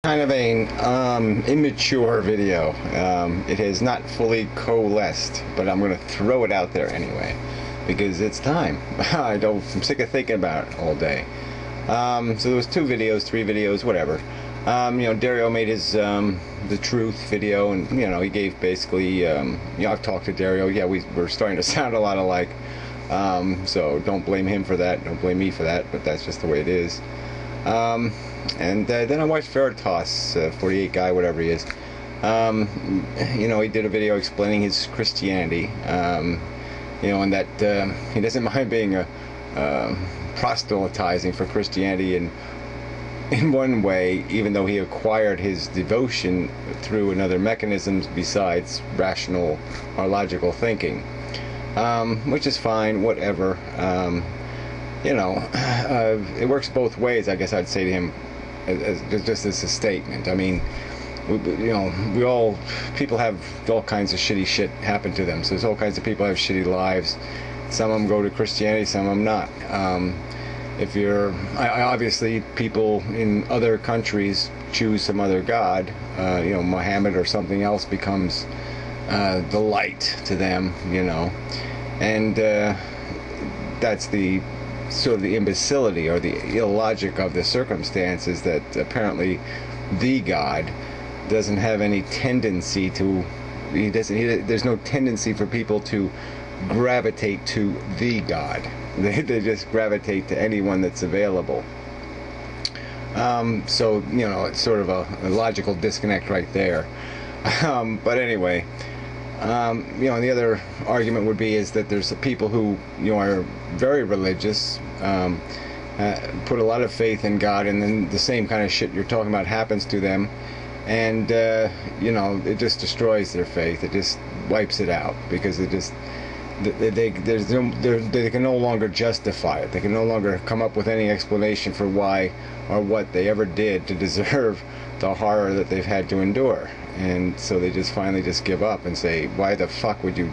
Kind of an immature video. It has not fully coalesced, but I'm going to throw it out there anyway because it's time. I'm sick of thinking about it all day. So there was 2 videos, 3 videos, whatever. Dario made his the truth video, and he gave basically. I've talked to Dario. Yeah, we're starting to sound a lot alike. So don't blame him for that. Don't blame me for that. But that's just the way it is. And then I watched Veritas, 48 guy, whatever he is. He did a video explaining his Christianity, and that he doesn't mind being proselytizing for Christianity in one way, even though he acquired his devotion through another mechanisms besides rational or logical thinking, which is fine, whatever. It works both ways, I guess I'd say to him, just as a statement. I mean, people have all kinds of shitty shit happen to them. So there's all kinds of people have shitty lives. Some of them go to Christianity, some of them not. Obviously, people in other countries choose some other god. Muhammad or something else becomes the light to them, and that's the sort of the imbecility or the illogic of the circumstances, that apparently the God doesn't have any tendency to, there's no tendency for people to gravitate to the God. They just gravitate to anyone that's available. So it's sort of a logical disconnect right there. But anyway, and the other argument would be is that there's people who are very religious, put a lot of faith in God, and then the same kind of shit you're talking about happens to them, and it just destroys their faith. It just wipes it out because they can no longer justify it. They can no longer come up with any explanation for why or what they ever did to deserve the horror that they've had to endure. And so they just finally just give up and say, why the fuck would you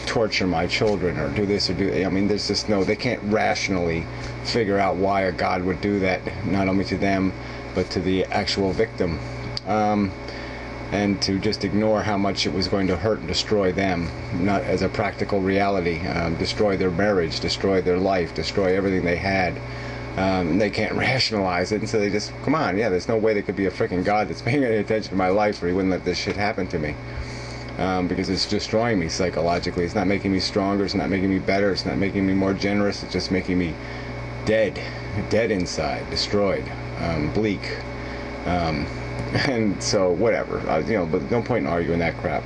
torture my children or do this or do, there's just they can't rationally figure out why a God would do that, not only to them but to the actual victim, and to just ignore how much it was going to hurt and destroy them, not as a practical reality, destroy their marriage, destroy their life, destroy everything they had. They can't rationalize it, and so they just, come on, there's no way there could be a freaking God that's paying any attention to my life, or he wouldn't let this shit happen to me, because it's destroying me psychologically. It's not making me stronger, it's not making me better, it's not making me more generous, it's just making me dead inside, destroyed, bleak, and so whatever, but no point in arguing that crap.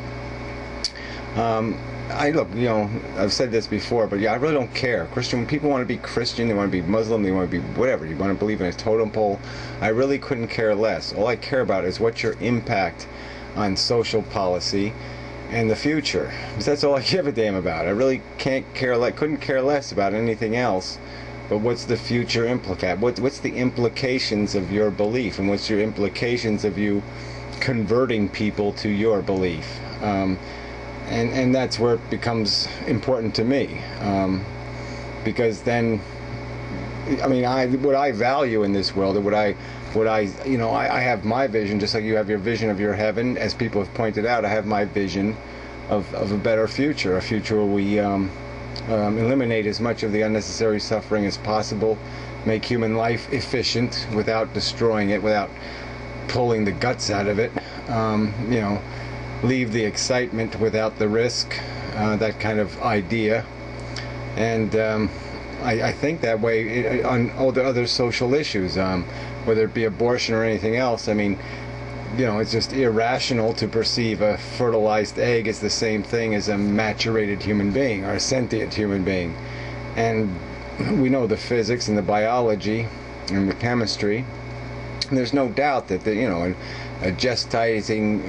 I've said this before, but I really don't care. When people want to be Christian, they want to be Muslim, they want to be whatever, you want to believe in a totem pole, I really couldn't care less. All I care about is what's your impact on social policy and the future, because that's all I give a damn about. I really couldn't care less about anything else, but what's the future what's the implications of your belief, and what's your implications of you converting people to your belief. And that's where it becomes important to me, because then, what I value in this world, or I have my vision, just like you have your vision of your heaven, as people have pointed out. I have my vision of a better future, a future where we eliminate as much of the unnecessary suffering as possible, make human life efficient without destroying it, without pulling the guts out of it, leave the excitement without the risk, that kind of idea. And I think that way on all the other social issues, whether it be abortion or anything else. It's just irrational to perceive a fertilized egg as the same thing as a maturated human being or a sentient human being. And we know the physics and the biology and the chemistry. And there's no doubt that a gestating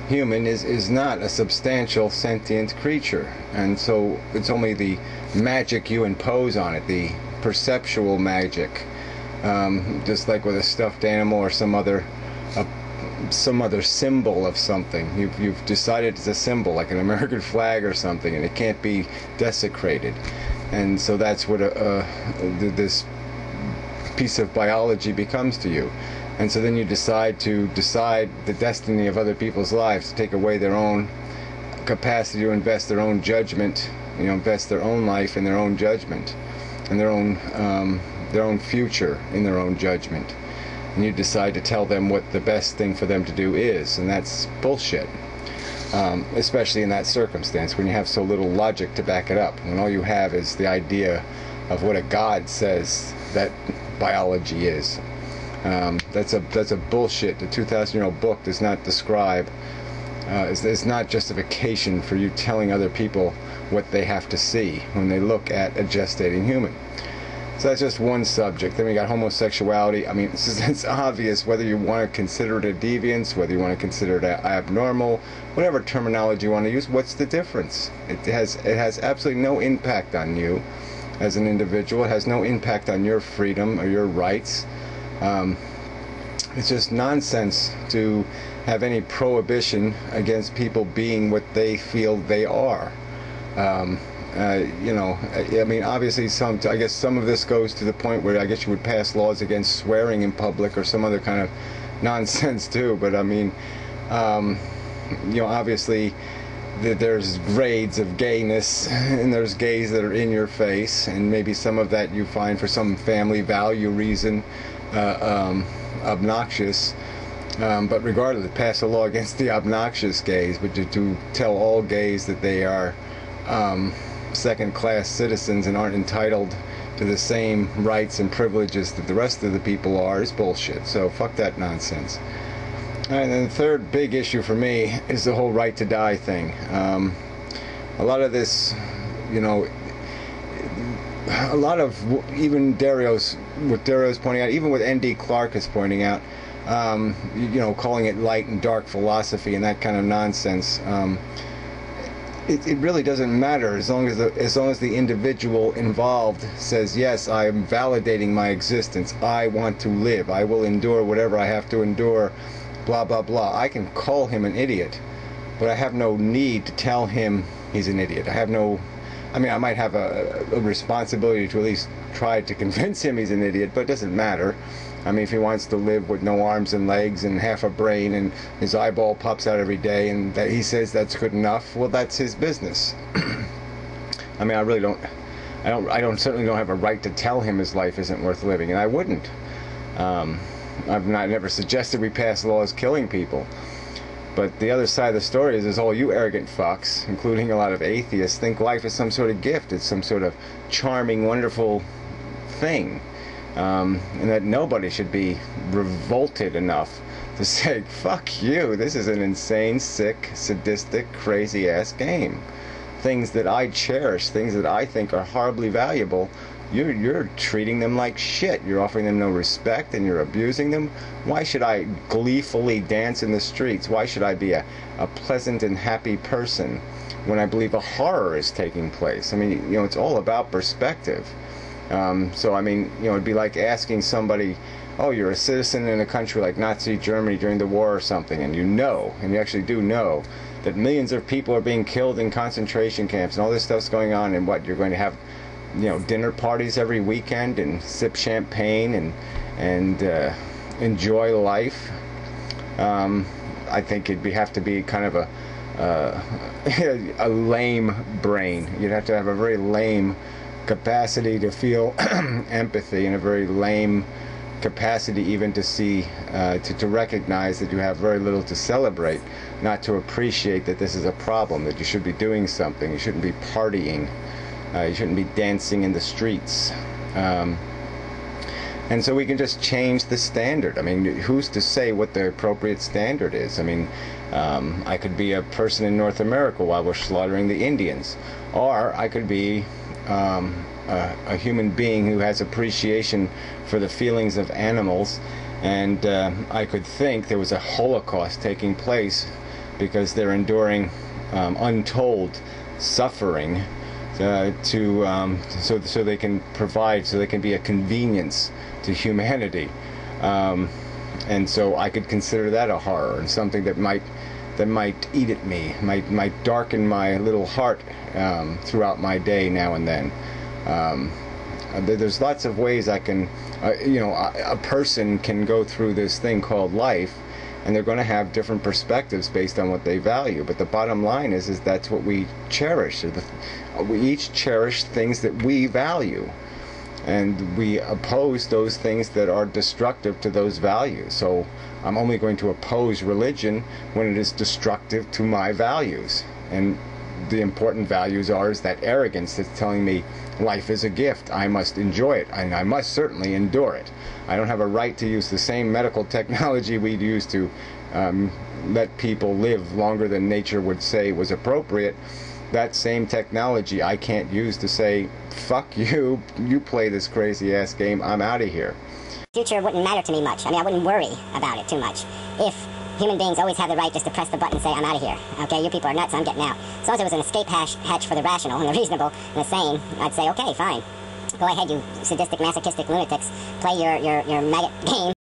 human is not a substantial sentient creature, and so it's only the magic you impose on it, the perceptual magic, just like with a stuffed animal or some other symbol of something. You've decided it's a symbol, like an American flag or something, and it can't be desecrated. And so that's what this piece of biology becomes to you. And so then you decide the destiny of other people's lives, to take away their own capacity to invest their own judgment, invest their own life in their own judgment, and their own future in their own judgment. And you decide to tell them what the best thing for them to do is, and that's bullshit. Especially in that circumstance, when you have so little logic to back it up, when all you have is the idea of what a god says that biology is. That's a bullshit. The 2,000-year-old book does not describe, is not justification for you telling other people what they have to see when they look at a gestating human. So that's just one subject. Then we got homosexuality. I mean, it's obvious whether you want to consider it a deviance, whether you want to consider it abnormal, whatever terminology you want to use. What's the difference? It has absolutely no impact on you as an individual. It has no impact on your freedom or your rights. It's just nonsense to have any prohibition against people being what they feel they are. I mean, obviously I guess some of this goes to the point where I guess you would pass laws against swearing in public or some other kind of nonsense too. But I mean, obviously there's grades of gayness, and there's gays that are in your face, and maybe some of that you find for some family value reason obnoxious. But regardless, pass a law against the obnoxious gays, but to tell all gays that they are second-class citizens and aren't entitled to the same rights and privileges that the rest of the people are is bullshit. So fuck that nonsense. And then the third big issue for me is the whole right to die thing. A lot of this, a lot of even what Dario's pointing out, even what N.D. Clark is pointing out, calling it light and dark philosophy and that kind of nonsense. It really doesn't matter as long as the individual involved says, yes, I am validating my existence. I want to live. I will endure whatever I have to endure. Blah blah blah. I can call him an idiot, but I have no need to tell him he's an idiot. I might have a responsibility to at least try to convince him he's an idiot, but it doesn't matter. I mean, if he wants to live with no arms and legs and half a brain and his eyeball pops out every day and that he says that's good enough, well, that's his business. I mean, I certainly don't have a right to tell him his life isn't worth living, and I wouldn't. I've never suggested we pass laws killing people. But the other side of the story is all you arrogant fucks, including a lot of atheists, think life is some sort of gift. It's some sort of charming, wonderful thing. And that nobody should be revolted enough to say, fuck you, this is an insane, sick, sadistic, crazy-ass game. Things that I cherish, things that I think are horribly valuable, you're treating them like shit. You're offering them no respect and you're abusing them. Why should I gleefully dance in the streets? Why should I be a pleasant and happy person when I believe a horror is taking place? I mean, it's all about perspective. So, I mean, it'd be like asking somebody, oh, you're a citizen in a country like Nazi Germany during the war or something, and you actually do know that millions of people are being killed in concentration camps and all this stuff's going on, and what, you're going to have, dinner parties every weekend and sip champagne and enjoy life. I think it'd have to be kind of a lame brain. You'd have to have a very lame capacity to feel empathy, and a very lame capacity even to see, to recognize that you have very little to celebrate, not to appreciate that this is a problem, that you should be doing something, you shouldn't be partying, you shouldn't be dancing in the streets. And so we can just change the standard. I mean, who's to say what the appropriate standard is? I mean, I could be a person in North America while we're slaughtering the Indians, or I could be a human being who has appreciation for the feelings of animals, and I could think there was a Holocaust taking place because they're enduring untold suffering so they can provide, so they can be a convenience to humanity, and so I could consider that a horror and something that might eat at me, might darken my little heart throughout my day now and then. There's lots of ways I can A person can go through this thing called life, and they're going to have different perspectives based on what they value. But the bottom line is that's what we cherish. We each cherish things that we value, and we oppose those things that are destructive to those values. So I'm only going to oppose religion when it is destructive to my values. And the important values is that arrogance that's telling me life is a gift, I must enjoy it, and I must certainly endure it. I don't have a right to use the same medical technology we'd use to let people live longer than nature would say was appropriate. That same technology I can't use to say, fuck you, you play this crazy ass game, I'm out of here. Future wouldn't matter to me much. I mean, I wouldn't worry about it too much. If human beings always have the right just to press the button and say, I'm out of here. Okay, you people are nuts, I'm getting out. As long as it was an escape hatch for the rational and the reasonable and the sane, I'd say, okay, fine. Go ahead, you sadistic, masochistic lunatics. Play your maggot game.